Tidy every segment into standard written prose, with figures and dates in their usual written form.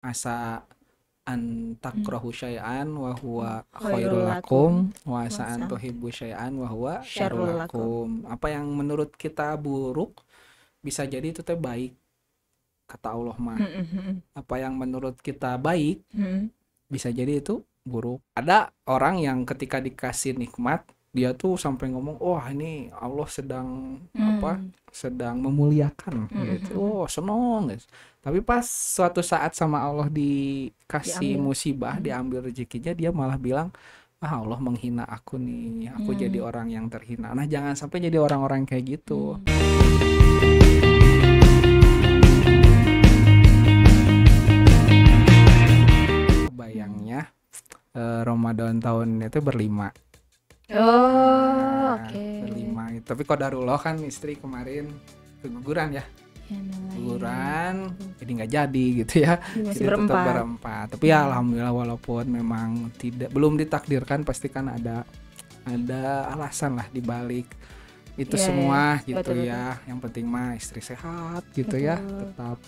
asa an Hmm. takrahu syai'an wa huwa Khairul khairul lakum lakum wa asa an wasa tuhibbu syai'an wa huwa syarrul syarrul lakum. lakum. Apa yang menurut kita buruk bisa jadi itu teh baik kata Allah mah. Mm-mm. Apa yang menurut kita baik Mm-mm. bisa jadi itu buruk. Ada orang yang ketika dikasih nikmat dia tuh sampai ngomong, wah ini Allah sedang apa? Mm. Sedang memuliakan gitu. Mm-mm. Oh, seneng guys. Tapi pas suatu saat sama Allah dikasih Diambil. musibah, Mm. diambil rezekinya, dia malah bilang, ah Allah menghina aku nih, aku jadi Mm. orang yang terhina. Nah jangan sampai jadi orang-orang kayak gitu. Mm. Mm. Kebayangnya Ramadan tahun itu berlima. Oh, Nah, oke. berlima gitu. Tapi qadarullah kan istri kemarin keguguran ya, Ya, namanya keguguran jadi nggak jadi gitu ya. masih Jadi tetap berempat. berempat. Tapi ya alhamdulillah walaupun memang belum ditakdirkan, pasti kan ada alasan lah di balik itu Iya, semua iya. gitu Betul, ya. Yang penting mah istri sehat gitu ya, betul. tetap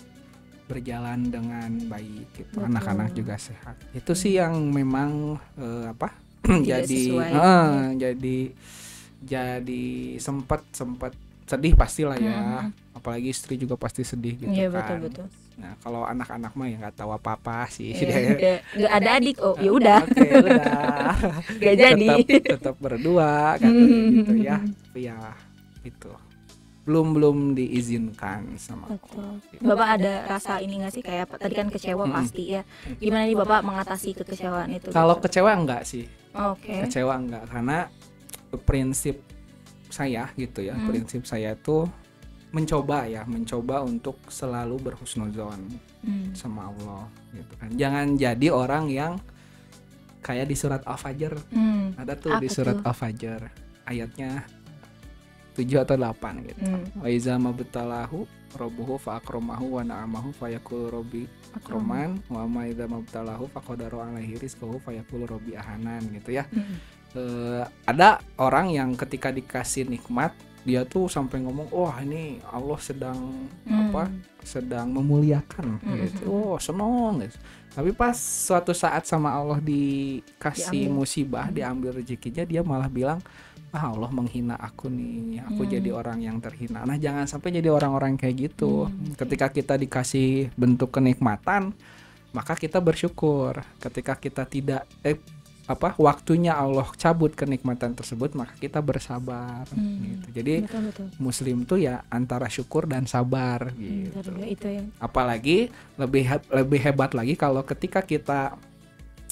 berjalan dengan baik gitu. Betul. Anak-anak juga sehat. Itu sih yang memang apa? Tidak jadi sesuai. jadi sempat sedih pastilah ya. Mm-mm. Apalagi istri juga pasti sedih gitu Iya, kan. betul. Nah, kalau anak-anak mah ya nggak tahu apa-apa sih. Iya, nggak ada adik. Oh, ya udah. Oke, udah. Nggak jadi. tetap berdua katanya gitu ya. Tapi ya itu belum diizinkan sama Betul. Allah. Bapak ada rasa ini nggak sih, kayak tadi kan kecewa Mm-mm. pasti ya. Gimana nih Bapak mengatasi kekecewaan itu? Kalau gitu? kecewa enggak sih? Oke. Kecewa enggak, karena prinsip saya gitu ya. Prinsip saya tuh mencoba untuk selalu berhusnuzon sama Allah gitu kan. Jangan jadi orang yang kayak di surat Al-Fajr. Ada tuh Apa di surat tuh? Al-Fajr ayatnya 7 atau 8 gitu. Wa iza mabtalahu rabbuhu fa akramahu wa na'amahu fayaqulu rabbi akraman wa ma idza mabtalahu faqadara alaihi rizqahu fayaqulu rabbi ahanan gitu ya. Ada orang yang ketika dikasih nikmat dia tuh sampai ngomong, wah ini Allah sedang memuliakan gitu. Oh, seneng guys. Tapi pas suatu saat sama Allah dikasih Diambil. musibah, diambil rezekinya, dia malah bilang, ah Allah menghina aku nih, aku jadi orang yang terhina. Nah jangan sampai jadi orang-orang kayak gitu. Ketika kita dikasih bentuk kenikmatan, maka kita bersyukur. Ketika kita tidak waktunya Allah cabut kenikmatan tersebut, maka kita bersabar gitu. Jadi Betul. muslim tuh ya antara syukur dan sabar gitu. Itu ya. Apalagi lebih hebat lagi kalau ketika kita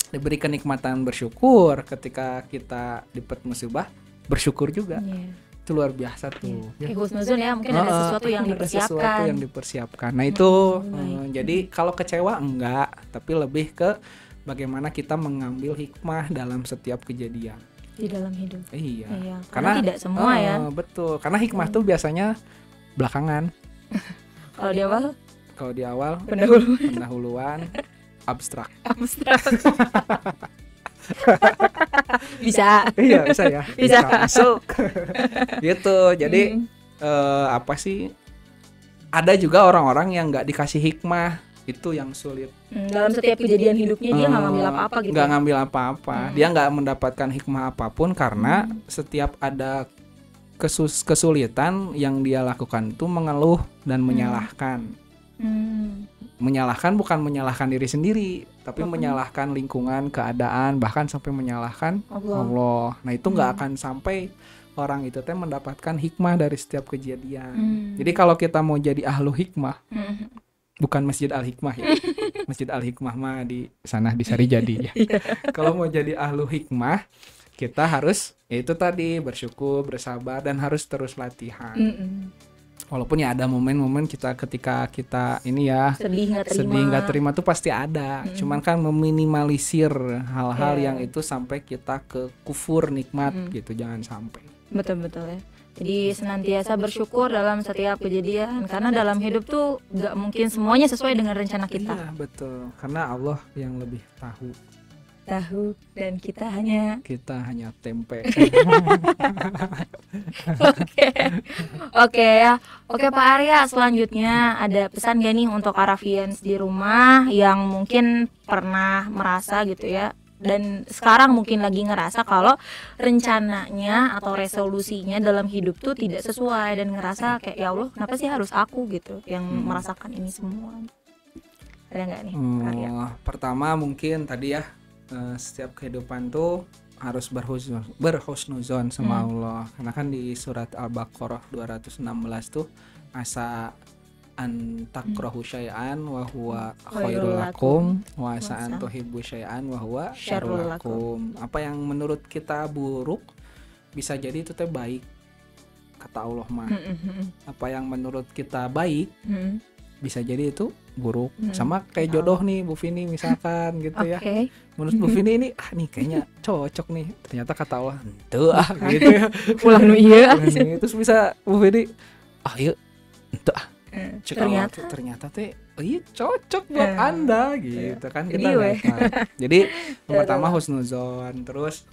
diberi kenikmatan bersyukur, ketika kita dapat musibah bersyukur juga. Iya. Itu luar biasa tuh. Kayak husnuzon ya, mungkin ada sesuatu yang Ada sesuatu dipersiapkan. yang dipersiapkan. Nah itu baik. jadi kalau kecewa enggak, tapi lebih ke bagaimana kita mengambil hikmah dalam setiap kejadian. Di dalam hidup. Iya. Karena tidak semua ya. Betul. Karena hikmah tuh biasanya belakangan. Kalau di awal Kalau di awal pendahuluan abstrak. abstrak. Bisa. Iya bisa ya. Bisa. Masuk. Gitu. Jadi apa sih? Ada juga orang-orang yang nggak dikasih hikmah, itu yang sulit. Dalam setiap kejadian hidupnya dia nggak ngambil apa-apa gitu. Nggak ngambil apa-apa. Dia nggak mendapatkan hikmah apapun karena setiap ada kesulitan yang dia lakukan itu mengeluh dan menyalahkan. Menyalahkan bukan menyalahkan diri sendiri, tapi menyalahkan lingkungan, keadaan, bahkan sampai menyalahkan Allah. Nah itu nggak akan sampai orang itu teh mendapatkan hikmah dari setiap kejadian. Jadi kalau kita mau jadi ahlu hikmah, bukan Masjid Al-Hikmah ya. Masjid Al-Hikmah mah di sana di Sarijadi ya. Kalau mau jadi ahlu hikmah, kita harus itu tadi bersyukur, bersabar, dan harus terus latihan. Walaupun ya ada momen-momen ketika kita ini ya sedih nggak terima tuh pasti ada. Cuman kan meminimalisir hal-hal yang itu sampai kita ke kufur nikmat gitu, jangan sampai. Betul ya. Jadi senantiasa bersyukur dalam setiap kejadian, karena dalam hidup tuh nggak mungkin semuanya sesuai dengan rencana kita. Iya betul, karena Allah yang lebih tahu Dan kita hanya tempe. Oke. Oke ya. Oke Pak Arya, selanjutnya ada pesan gak nih untuk Arafians di rumah yang mungkin pernah merasa gitu ya, dan sekarang mungkin lagi ngerasa kalau rencananya atau resolusinya dalam hidup tuh tidak sesuai, dan ngerasa kayak ya Allah kenapa sih harus aku gitu yang merasakan ini semua. Ada nggak nih Pak Arya? Pertama mungkin tadi ya, setiap kehidupan tuh harus berhusnuzon sama Allah, karena kan di surat Al-Baqarah 216 tuh asa an takrahu syai'an wa huwa khairul lakum wa asa an tuhibbu syai'an wa huwa syarrul lakum. Apa yang menurut kita buruk bisa jadi itu teh baik kata Allah mah. Apa yang menurut kita baik bisa jadi itu buruk. Sama kayak jodoh nih Bu Vini misalkan gitu ya. Menurut Bu Vini ini nih kayaknya cocok nih, ternyata kata Allah ente gitu ya. Pulang nu iya. Terus bisa Bu Vini iya ente ternyata teh iya cocok buat Anda gitu kan, kita nggak tahu. Jadi pertama husnuzon, terus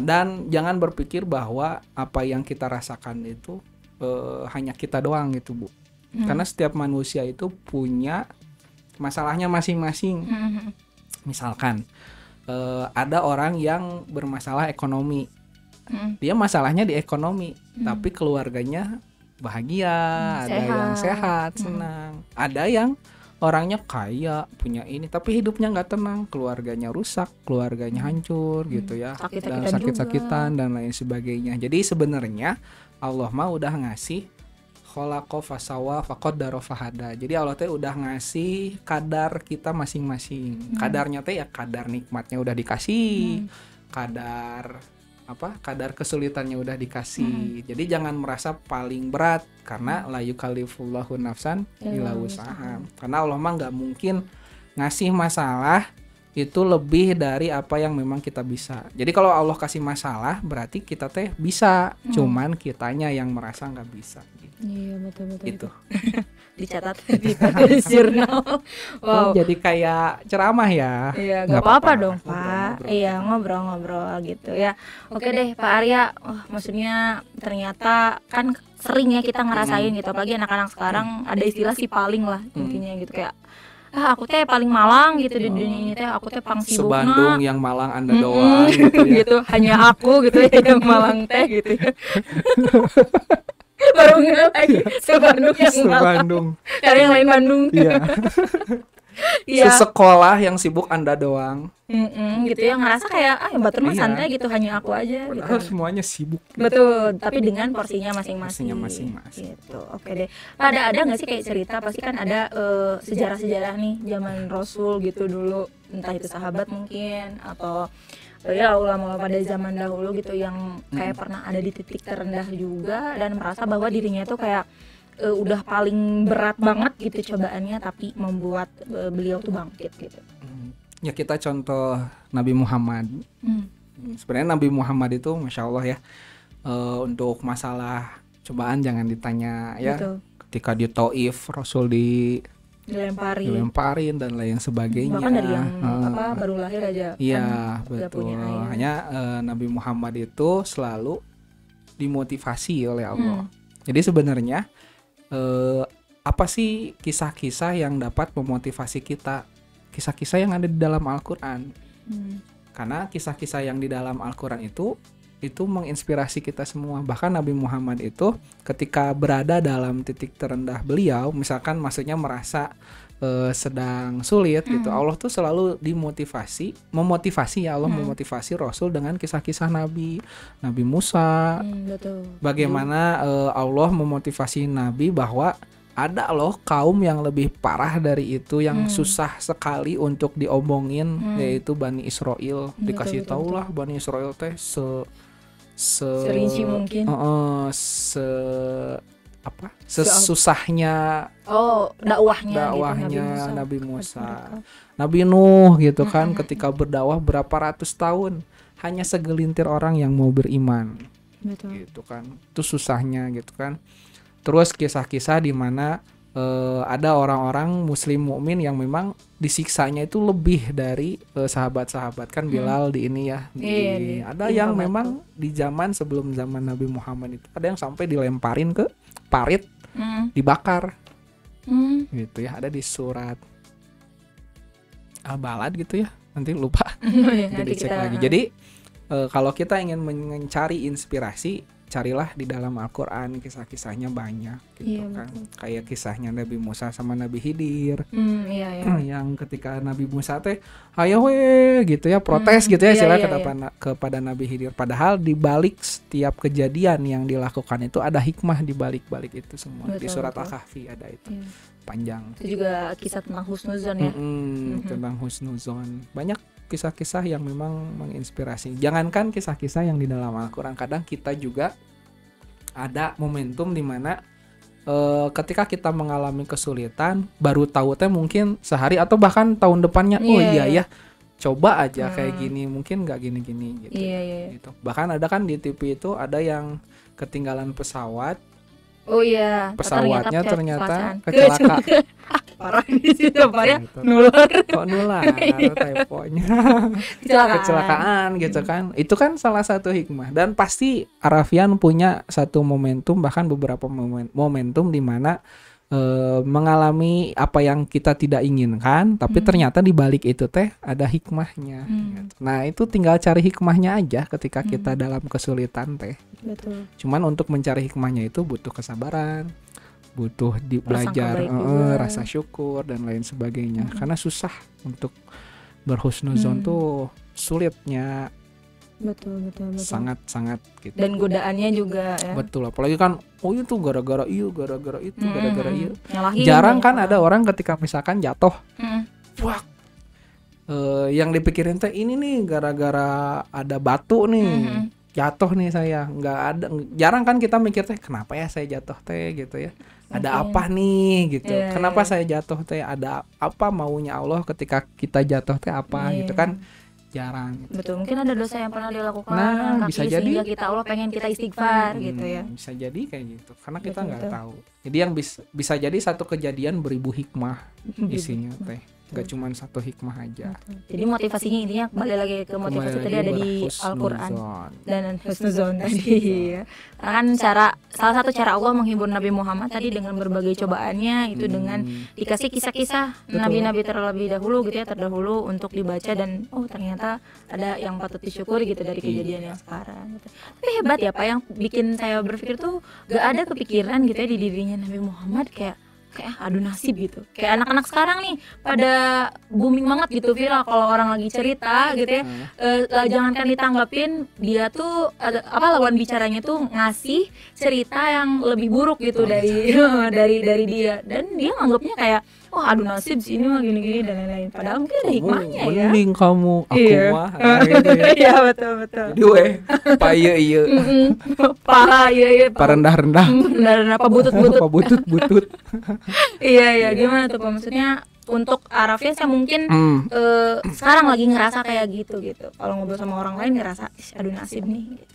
dan jangan berpikir bahwa apa yang kita rasakan itu hanya kita doang gitu Bu. Karena setiap manusia itu punya masalahnya masing-masing. Misalkan ada orang yang bermasalah ekonomi, dia masalahnya di ekonomi, tapi keluarganya bahagia, ada yang sehat, senang. Ada yang orangnya kaya, punya ini, tapi hidupnya nggak tenang, keluarganya rusak, keluarganya hancur gitu ya, dan sakit-sakitan dan lain sebagainya. Jadi sebenarnya Allah mah udah ngasih khalaqa fasawa faqaddara fahada. Jadi Allah teh udah ngasih kadar kita masing-masing. Kadarnya teh ya kadar nikmatnya udah dikasih, kadar kesulitannya udah dikasih. Jadi jangan merasa paling berat, karena la yukallifullahu nafsan illa wus'aha. Karena Allah mah nggak mungkin ngasih masalah itu lebih dari apa yang memang kita bisa. Jadi kalau Allah kasih masalah berarti kita teh bisa, cuman kitanya yang merasa nggak bisa. Iya betul. Itu dicatat di jurnal. Wow. Jadi kayak ceramah ya. Iya, nggak apa-apa dong Pak. Iya, ngobrol-ngobrol gitu ya. Oke deh Pak Arya. Maksudnya ternyata kan sering ya kita ngerasain gitu, apalagi anak-anak sekarang ada istilah si paling lah intinya gitu, kayak aku teh paling malang gitu di dunia ini teh, aku teh pang sibukna. Sebandung yang malang Anda doang gitu ya. Gitu, hanya aku gitu ya yang malang teh gitu ya. Baru nggak lagi Sebandung yang Bandung. Karena yang lain Bandung. Iya. Sesekolah yang sibuk Anda doang. Gitu ya, ngerasa kayak yang batur mah santai gitu, hanya aku aja gitu. Semuanya sibuk. Betul, tapi dengan porsinya masing-masing. Gitu. Oke deh. Ada nggak sih kayak cerita, pasti kan ada sejarah-sejarah nih zaman Rasul gitu dulu, entah itu sahabat mungkin atau ya ulama pada zaman dahulu gitu yang kayak pernah ada di titik terendah juga dan merasa bahwa dirinya tuh kayak udah paling berat banget gitu cobaannya, tapi membuat beliau tuh bangkit gitu. Ya kita contoh Nabi Muhammad. Sebenarnya Nabi Muhammad itu Masya Allah ya, untuk masalah cobaan jangan ditanya ya. Betul. Ketika di Taif Rasul dilemparin dan lain sebagainya. Bahkan dari yang baru lahir aja. Iya betul. Hanya Nabi Muhammad itu selalu dimotivasi oleh Allah. Jadi sebenarnya apa sih kisah-kisah yang dapat memotivasi kita? Kisah-kisah yang ada di dalam Al-Quran. Karena kisah-kisah yang di dalam Al-Quran itu menginspirasi kita semua. Bahkan Nabi Muhammad itu ketika berada dalam titik terendah beliau, misalkan maksudnya merasa sedang sulit gitu, Allah tuh selalu memotivasi ya Allah memotivasi Rasul dengan kisah-kisah Nabi Musa. Betul. Bagaimana Allah memotivasi Nabi bahwa ada loh kaum yang lebih parah dari itu, yang susah sekali untuk diomongin, yaitu Bani Israel. Dikasih tahu lah Bani Israel teh serinci mungkin. Sesusahnya dakwahnya gitu, Nabi Musa. Nabi Nuh gitu kan, ketika berdakwah berapa ratus tahun hanya segelintir orang yang mau beriman. Betul. Gitu kan. Itu susahnya gitu kan. Terus kisah-kisah di mana ada orang-orang muslim mukmin yang memang disiksanya itu lebih dari sahabat-sahabat kan Bilal di ini ya ada yang memang di zaman sebelum zaman Nabi Muhammad itu ada yang sampai dilemparin ke parit dibakar gitu ya, ada di surat Al-Balad gitu ya, nanti lupa jadi cek lagi. Jadi kalau kita ingin mencari inspirasi, carilah di dalam Al-Quran, kisah-kisahnya banyak gitu kan. Betul. Kayak kisahnya Nabi Musa sama Nabi Khidir. Yang ketika Nabi Musa teh ayo we gitu ya, protes gitu ya kepada Nabi Khidir. Padahal di balik setiap kejadian yang dilakukan itu ada hikmah di balik-balik itu semua. Betul, di surat Al-Kahfi ada itu. Panjang. Itu juga kisah tentang husnuzon ya. Tentang husnuzon. Banyak kisah-kisah yang memang menginspirasi. Jangankan kisah-kisah yang di dalam Al-Quran, kadang kita juga ada momentum di mana ketika kita mengalami kesulitan, baru tahu teh mungkin sehari atau bahkan tahun depannya, ya coba aja kayak gini, mungkin nggak gini-gini gitu. Gitu. Bahkan ada kan di TV itu ada yang ketinggalan pesawat. Pesawatnya ternyata kecelakaan. Parah di situ Pak ya, nular. Kok nular typonya. Kecelakaan gitu kan. Itu kan salah satu hikmah, dan pasti Arafian punya satu momentum, bahkan beberapa momentum di mana mengalami apa yang kita tidak inginkan, tapi ternyata di balik itu teh ada hikmahnya. Gitu. Nah, itu tinggal cari hikmahnya aja ketika kita dalam kesulitan teh. Betul. Cuman untuk mencari hikmahnya itu butuh kesabaran, butuh belajar rasa syukur dan lain sebagainya. Karena susah untuk berhusnuzon tuh sulitnya. Betul. Sangat gitu. Dan godaannya juga ya. Betul, apalagi kan itu gara-gara itu gara-gara iya. Jarang kan ada orang ketika misalkan jatuh. Wah. Yang dipikirin teh ini nih gara-gara ada batu nih. Jatuh nih saya. Jarang kan kita mikir teh kenapa ya saya jatuh teh gitu ya. Ada apa nih gitu. Kenapa saya jatuh teh? Ada apa maunya Allah ketika kita jatuh teh apa gitu kan? Jarang gitu. Betul, mungkin ada dosa yang pernah dilakukan bisa jadi sehingga kita Allah pengen kita istighfar gitu ya. Bisa jadi kayak gitu karena kita nggak tahu. Jadi yang bisa jadi satu kejadian beribu hikmah isinya teh, nggak cuma satu hikmah aja. Jadi motivasinya intinya kembali lagi ke motivasi tadi ada di Al-Quran dan husnuzon tadi ya. Karena kan salah satu cara Allah menghibur Nabi Muhammad tadi dengan berbagai cobaannya itu dengan dikasih kisah-kisah nabi-nabi terlebih dahulu gitu ya, terdahulu untuk dibaca, dan ternyata ada yang patut disyukuri gitu dari kejadian yang sekarang gitu. Tapi hebat ya Pak, yang bikin saya berpikir tuh gak ada kepikiran gitu ya di dirinya Nabi Muhammad kayak adu nasib gitu. Kayak anak-anak sekarang nih pada booming banget gitu, viral kalau orang lagi cerita gitu ya. Jangankan ditanggapin, dia tuh lawan bicaranya tuh ngasih cerita yang lebih buruk gitu dari dia, dan dia nganggapnya kayak adu nasib sini mah gini-gini dan lain-lain. Padahal mungkin ada hikmahnya ya. Mending kamu aku mah gitu ya. Iya betul. Jadi pa iya. Pa rendah-rendah. Rendah-rendah pa butut-butut. Pa butut. Iya, gimana tuh Pak? Maksudnya untuk Arafian saya mungkin sekarang lagi ngerasa kayak gitu. Kalau ngobrol sama orang lain ngerasa aduh nasib nih gitu.